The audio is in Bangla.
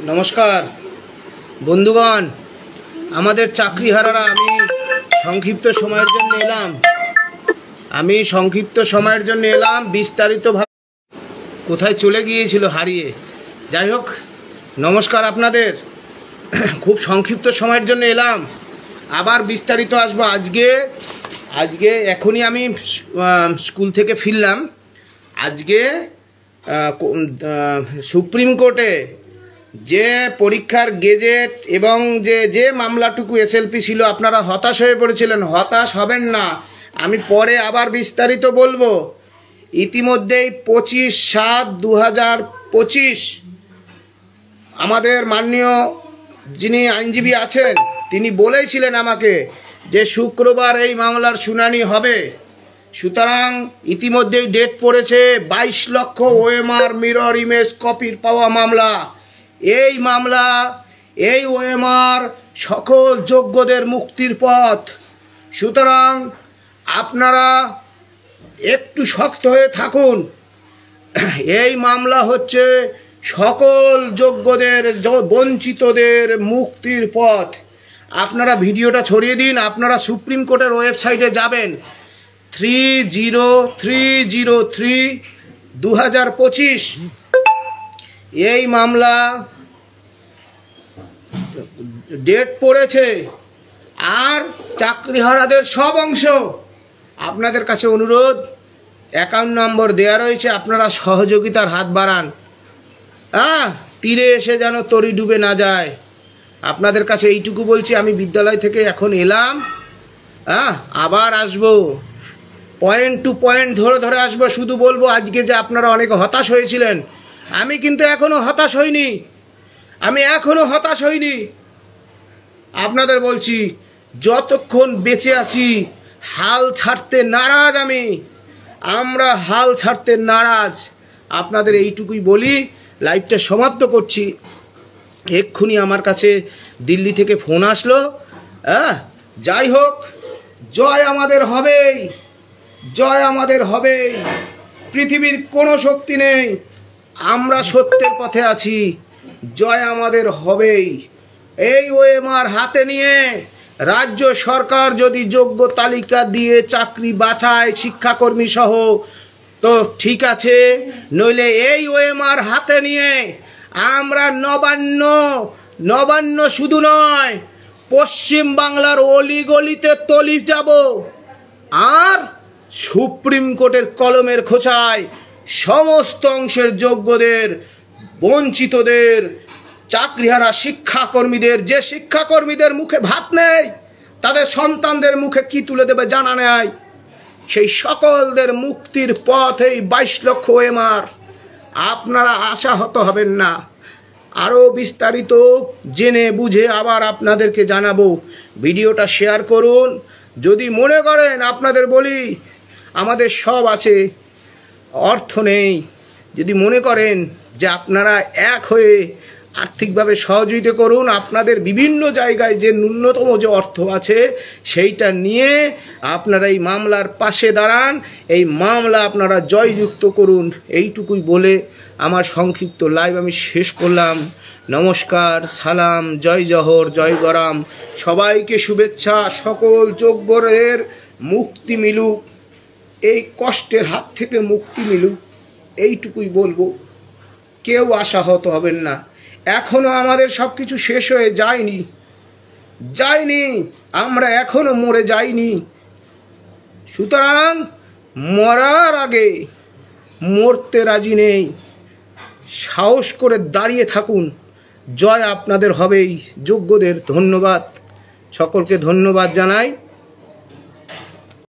নমস্কার বন্ধুগণ, আমাদের চাকরিহারারা সংক্ষিপ্ত সময়ের জন্য এলাম বিস্তারিতভাবে কোথায় চলে গিয়েছিল হারিয়ে। যাই হোক, নমস্কার আপনাদের। খুব সংক্ষিপ্ত সময়ের জন্য এলাম, আবার বিস্তারিত আসবো। আজকে এখনই আমি স্কুল থেকে ফিরলাম। আজকে সুপ্রিম কোর্টে যে পরীক্ষার গেজেট এবং যে মামলাটুকু এসএলপি ছিল, আপনারা হতাশ হয়ে পড়েছিলেন। হতাশ হবেন না, আমি পরে আবার বিস্তারিত বলবো। ইতিমধ্যেই 25/7/2025 আমাদের মাননীয় যিনি আইনজীবী আছেন তিনি বলেছিলেন আমাকে যে শুক্রবার এই মামলার শুনানি হবে। সুতরাং ইতিমধ্যেই ডেট পড়েছে। 22 লক্ষ ওএমআর মিরর ইমেজ কপির পাওয়া মামলা। এই ওএমআর সকল যোগ্যদের মুক্তির পথ। সুতরাং আপনারা একটু শক্ত হয়ে থাকুন। এই মামলা হচ্ছে সকল যোগ্যদের, বঞ্চিতদের মুক্তির পথ। আপনারা ভিডিওটা ছড়িয়ে দিন। আপনারা সুপ্রিম কোর্টের ওয়েবসাইটে যাবেন, 30/3/2025 এই মামলা ডেট পড়েছে। আর চাকরিহারাদের সব অংশ, আপনাদের কাছে অনুরোধ, অ্যাকাউন্ট নম্বর দেয়া রয়েছে, আপনারা সহযোগিতার হাত বাড়ান। তীরে এসে যেন তরি ডুবে না যায়। আপনাদের কাছে এইটুকু বলছি। আমি বিদ্যালয় থেকে এখন এলাম, আবার আসবো, পয়েন্ট টু পয়েন্ট ধরে আসবো। শুধু বলবো আজকে যে আপনারা অনেক হতাশ হয়েছিলেন, আমি কিন্তু এখনো হতাশ হইনি। আপনাদের বলছি, যতক্ষণ বেঁচে আছি হাল ছাড়তে নারাজ। আমরা হাল ছাড়তে নারাজ। আপনাদের এইটুকুই বলি, লাইভটা সমাপ্ত করছি। এক্ষুনি আমার কাছে দিল্লি থেকে ফোন আসলো। যাই হোক, জয় আমাদের হবেই। পৃথিবীর কোনো শক্তি নেই, আমরা সত্যের পথে আছি। জয় আমাদের হবেই। এই ওএমআর হাতে নিয়ে রাজ্য সরকার যদি যোগ্য তালিকা দিয়ে চাকরি বাছায় শিক্ষাকর্মী সহ, তো ঠিক আছে। নইলে এই ওএমআর হাতে নিয়ে আমরা নবান্ন শুধু নয়, পশ্চিম বাংলার অলিগলিতে তলি যাব। আর সুপ্রিম কোর্টের কলমের খোঁচায় সমস্ত অংশের যোগ্যদের, বঞ্চিতদের, চাকরিহারা শিক্ষাকর্মীদের, যে শিক্ষাকর্মীদের মুখে ভাত নেই, তাদের সন্তানদের মুখে কি তুলে দেবে জানা নেই, সেই সকলদের মুক্তির পথ এই 22 লক্ষ ওএমআর। আপনারা আশাহত হবেন না। আরো বিস্তারিত জেনে বুঝে আবার আপনাদেরকে জানাবো। ভিডিওটা শেয়ার করুন। যদি মনে করেন, আপনাদের বলি আমাদের সব আছে, অর্থ নেই, যদি মনে করেন যে আপনারা এক হয়ে আর্থিকভাবে সহযোগিতা করুন, আপনাদের বিভিন্ন জায়গায় যে ন্যূনতম যে অর্থ আছে সেইটা নিয়ে আপনারা এই মামলার পাশে দাঁড়ান। এই মামলা আপনারা জয়যুক্ত করুন। এইটুকুই বলে আমার সংক্ষিপ্ত লাইভ আমি শেষ করলাম। নমস্কার, সালাম, জয় জহর, জয় গরাম। সবাইকে শুভেচ্ছা। সকল যোগ্যদের মুক্তি মিলুক, এই কষ্টের হাত থেকে মুক্তি মিলুক, এইটুকুই বলবো। কেউ আশাহত হবেন না। এখনো আমাদের সবকিছু শেষ হয়ে যায়নি। আমরা এখনো মরে যাইনি। সুতরাং মরার আগে মরতে রাজি নেই। সাহস করে দাঁড়িয়ে থাকুন। জয় আপনাদের হবেই। যোগ্যদের ধন্যবাদ। সকলকে ধন্যবাদ জানাই।